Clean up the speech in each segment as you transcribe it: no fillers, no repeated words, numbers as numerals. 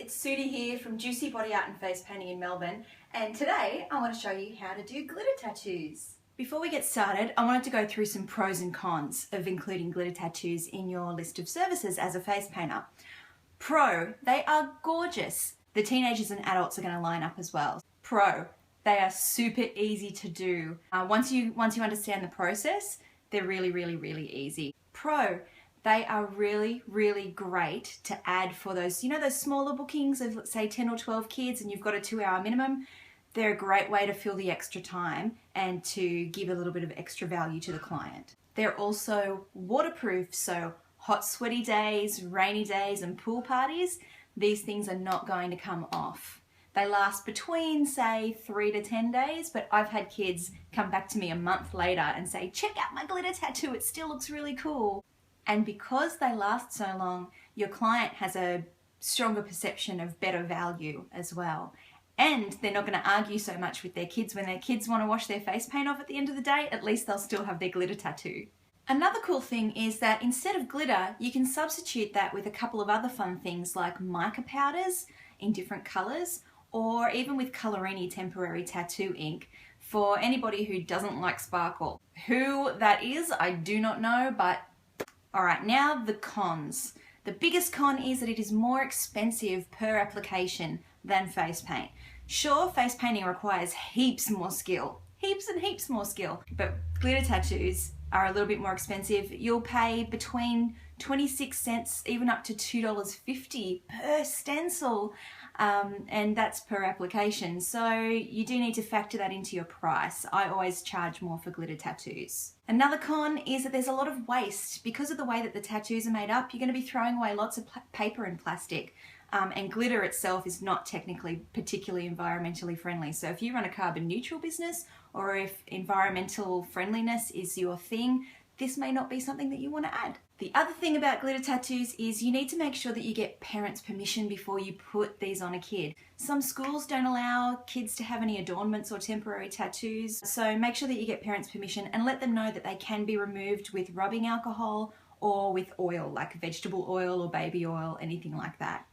it's Sudie here from Juicy Body Art and Face Painting in Melbourne, and today I want to show you how to do glitter tattoos. Before we get started, I wanted to go through some pros and cons of including glitter tattoos in your list of services as a face painter. Pro, they are gorgeous. The teenagers and adults are going to line up as well. Pro, they are super easy to do. Once you understand the process, they're really easy. Pro, they are really great to add for those, those smaller bookings of, let's say, 10 or 12 kids and you've got a 2-hour minimum. They're a great way to fill the extra time and to give a little bit of extra value to the client. They're also waterproof, so hot, sweaty days, rainy days, and pool parties, these things are not going to come off. They last between, say, 3 to 10 days, but I've had kids come back to me a month later and say, check out my glitter tattoo, it still looks really cool. And because they last so long, your client has a stronger perception of better value as well. And they're not going to argue so much with their kids. When their kids want to wash their face paint off at the end of the day, at least they'll still have their glitter tattoo. Another cool thing is that instead of glitter, you can substitute that with a couple of other fun things like mica powders in different colours, or even with Colorini temporary tattoo ink for anybody who doesn't like sparkle. Who that is, I do not know, but alright, now the cons. The biggest con is that it is more expensive per application than face paint. Sure, face painting requires heaps more skill, heaps and heaps more skill, but glitter tattoos are a little bit more expensive. You'll pay between 26 cents even up to $2.50 per stencil, and that's per application. So you do need to factor that into your price. I always charge more for glitter tattoos. Another con is that there's a lot of waste. Because of the way that the tattoos are made up, you're going to be throwing away lots of paper and plastic. And glitter itself is not technically particularly environmentally friendly. So if you run a carbon neutral business, or if environmental friendliness is your thing, this may not be something that you want to add. The other thing about glitter tattoos is you need to make sure that you get parents' permission before you put these on a kid. Some schools don't allow kids to have any adornments or temporary tattoos, so make sure that you get parents' permission and let them know that they can be removed with rubbing alcohol or with oil, like vegetable oil or baby oil, anything like that.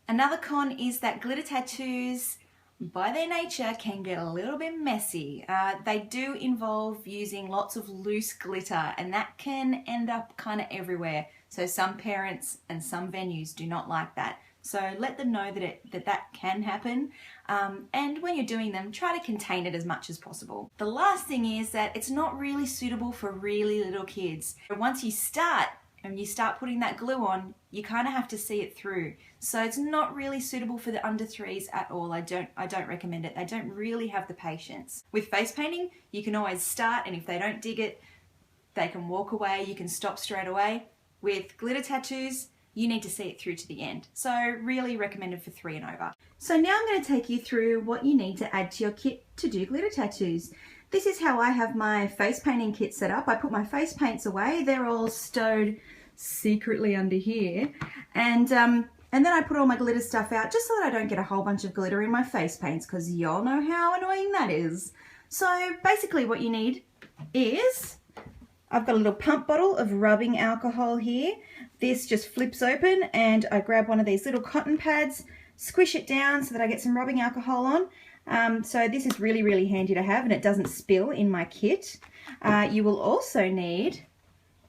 Another con is that glitter tattoos, by their nature, can get a little bit messy. They do involve using lots of loose glitter, and that can end up kind of everywhere. So some parents and some venues do not like that. So let them know that that can happen. And when you're doing them, try to contain it as much as possible. The last thing is that it's not really suitable for really little kids. Once you start, and you start putting that glue on, you kind of have to see it through. So it's not really suitable for the under 3s at all. I don't recommend it. They don't really have the patience. With face painting, you can always start, and if they don't dig it, they can walk away. You can stop straight away. With glitter tattoos, you need to see it through to the end. So really recommended for 3 and over. So now I'm going to take you through what you need to add to your kit to do glitter tattoos. This is how I have my face painting kit set up. I put my face paints away. They're all stowed secretly under here. And then I put all my glitter stuff out just so that I don't get a whole bunch of glitter in my face paints, because y'all know how annoying that is. So basically what you need is, I've got a little pump bottle of rubbing alcohol here. This just flips open and I grab one of these little cotton pads, squish it down so that I get some rubbing alcohol on. So this is really handy to have, and it doesn't spill in my kit. You will also need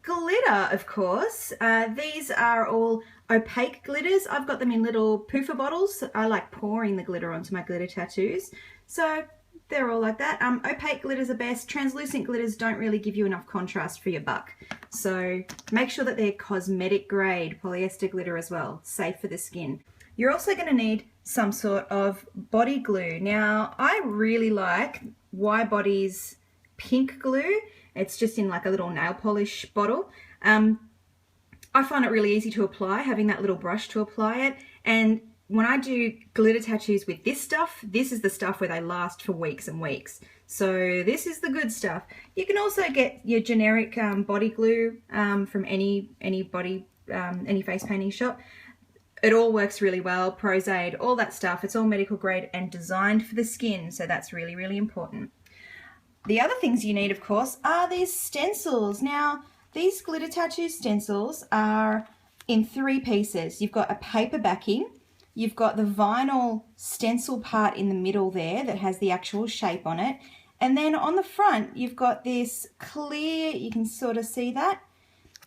glitter, of course. These are all opaque glitters. I've got them in little poofer bottles. I like pouring the glitter onto my glitter tattoos. So they're all like that. Opaque glitters are best. Translucent glitters don't really give you enough contrast for your buck. So make sure that they're cosmetic grade polyester glitter as well, safe for the skin. You're also going to need some sort of body glue. Now, I really like Y Body's pink glue. It's just in like a little nail polish bottle. I find it really easy to apply, having that little brush to apply it. And when I do glitter tattoos with this stuff, this is the stuff where they last for weeks and weeks. So this is the good stuff. You can also get your generic body glue from any face painting shop. It all works really well, Prozaid, all that stuff. It's all medical grade and designed for the skin, so that's really important. The other things you need, of course, are these stencils. Now, these glitter tattoo stencils are in 3 pieces. You've got a paper backing, you've got the vinyl stencil part in the middle there that has the actual shape on it. And then on the front, you've got this clear, you can sort of see that.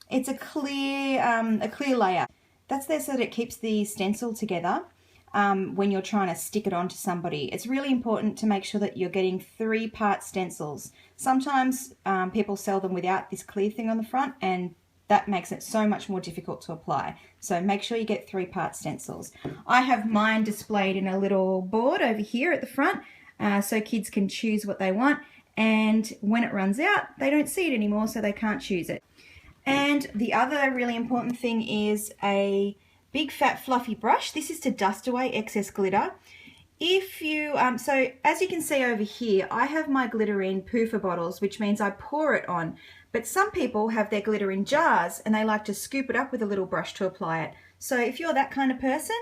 It's a clear layer. That's there so that it keeps the stencil together when you're trying to stick it onto somebody. It's really important to make sure that you're getting 3-part stencils. Sometimes people sell them without this clear thing on the front, and that makes it so much more difficult to apply. So make sure you get 3-part stencils. I have mine displayed in a little board over here at the front, so kids can choose what they want, and when it runs out, they don't see it anymore, so they can't choose it. And the other really important thing is a big fat fluffy brush. This is to dust away excess glitter. If you, so as you can see over here, I have my glitter in poofer bottles, which means I pour it on. But some people have their glitter in jars and they like to scoop it up with a little brush to apply it. So if you're that kind of person,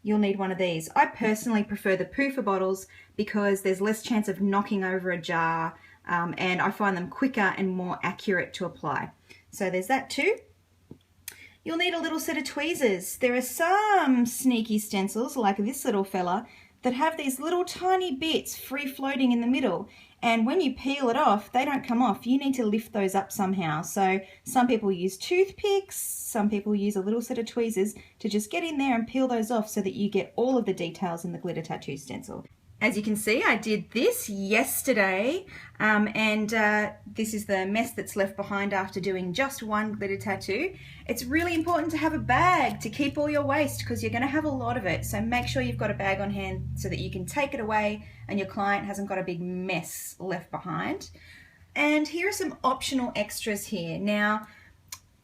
you'll need one of these. I personally prefer the poofer bottles because there's less chance of knocking over a jar, and I find them quicker and more accurate to apply. So there's that too. You'll need a little set of tweezers. There are some sneaky stencils, like this little fella, that have these little tiny bits free floating in the middle, and when you peel it off, they don't come off. You need to lift those up somehow. So some people use toothpicks, some people use a little set of tweezers to just get in there and peel those off so that you get all of the details in the glitter tattoo stencil. As you can see, I did this yesterday, and this is the mess that's left behind after doing just one glitter tattoo. It's really important to have a bag to keep all your waste because you're going to have a lot of it. So make sure you've got a bag on hand so that you can take it away and your client hasn't got a big mess left behind. And here are some optional extras here. Now,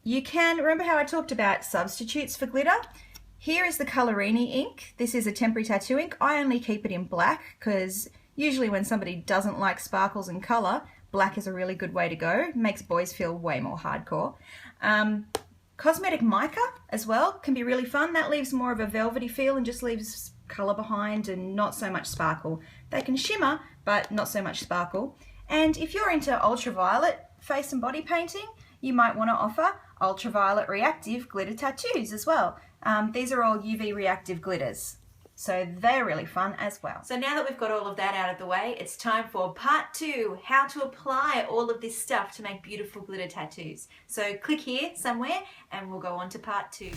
you can, remember how I talked about substitutes for glitter? Here is the Colorini ink. This is a temporary tattoo ink. I only keep it in black because usually when somebody doesn't like sparkles and colour, black is a really good way to go. It makes boys feel way more hardcore. Cosmetic mica as well can be really fun. That leaves more of a velvety feel and just leaves colour behind and not so much sparkle. They can shimmer, but not so much sparkle. And if you're into ultraviolet face and body painting, you might want to offer ultraviolet reactive glitter tattoos as well. These are all UV reactive glitters, so they're really fun as well. So now that we've got all of that out of the way, it's time for part 2, how to apply all of this stuff to make beautiful glitter tattoos. So click here somewhere and we'll go on to part 2.